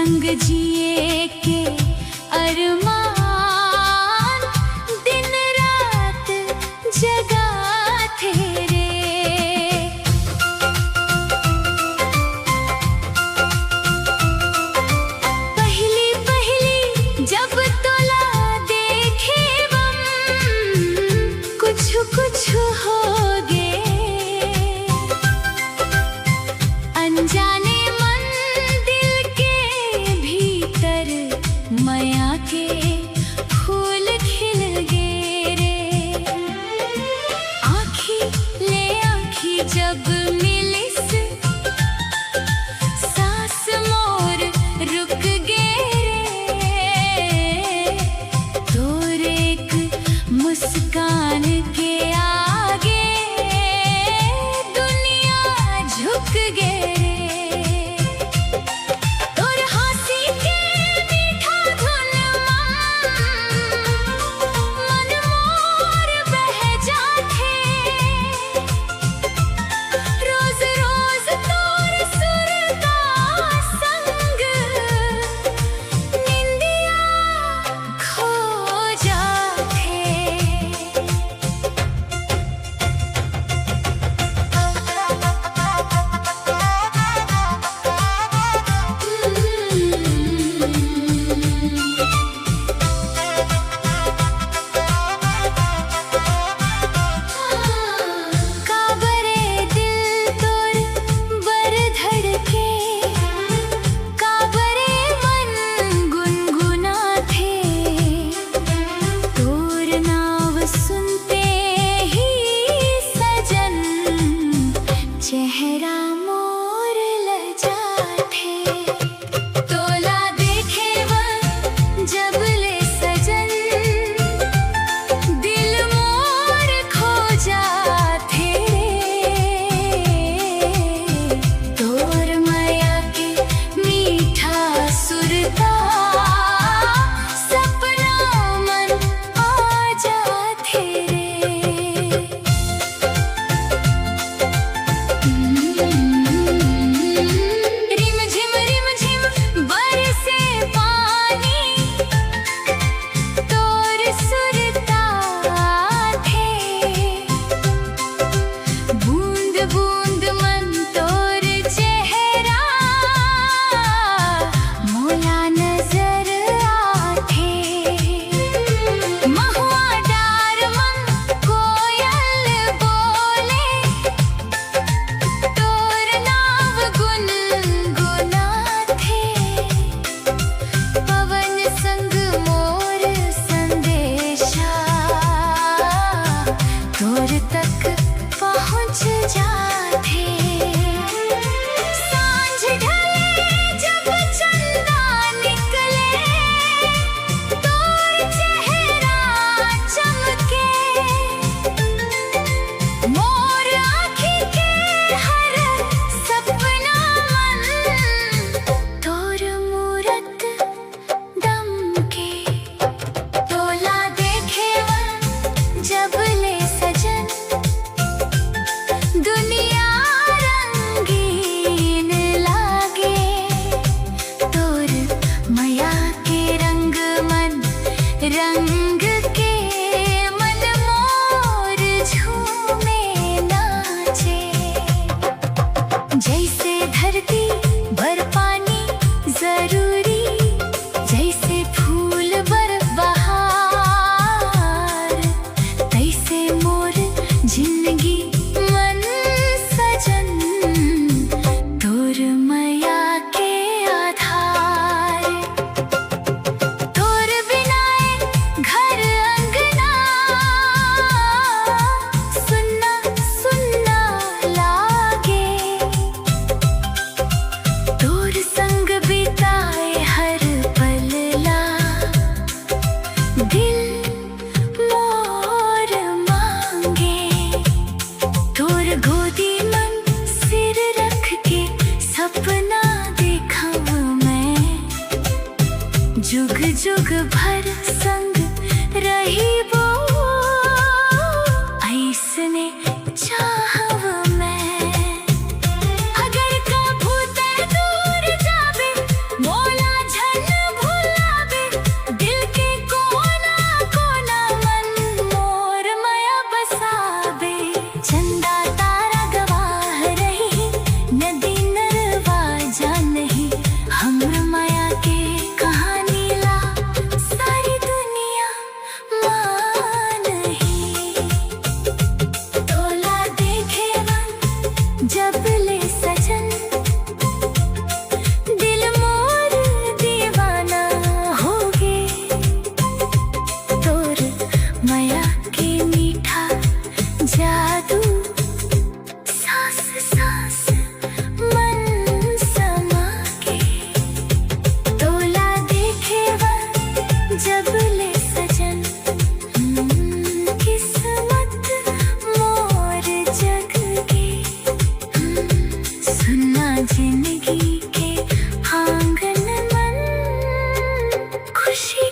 संग जिए के अरमान दिन रात जगा थे रे। पहली पहली जब तोला देखे बम कुछ कुछ हो गे अनजाने माया के फूल खिल गे रे। आँखी ले आँखी जब मिलिस सांस मोर रुक गे रे। तोर एक मुस्कान के आगे दुनिया झुक गे रे। चेहरा मोर लजा थे तोला देखे वन जब ले सजन दिल मोर खो जा थे। तोर माया के मीठा सुरता सपना मन आ जा थे रे। बूंद मन तोर चेहरा मोला नजर आथे। महुआ डार मन कोयल बोले तोर नाव गुनगुनाथे। पवन संग मोर संदेशा तोर तक पहुँच जाथे। सांझ ढले जब चंदा निकले तोर चेहरा चमके। मोर आँखी के हर सपना मन तोर मूरत दमके। तोला देखे वन जब ले सजन दुनिया रंगीन लागे। तोर माया के रंग मन रंग के मन मोर झूमे नाचे। जैसे धरती भर पानी जरूरी जैसे फूल बर बहार तैसे मोर जिंदगी तोर माया के आधार। तोर बिना घर अंगना सुन्ना सुन्ना लागे। तोर संग बिताए हर पल ला दिल मोर मांगे। तोर गोदी मन सिर रख के सपना देखा मैं जुग जुग भर संग रही वो ऐसने चाहव मैं। अगर कभू ते दूर जाबे मोला खुशी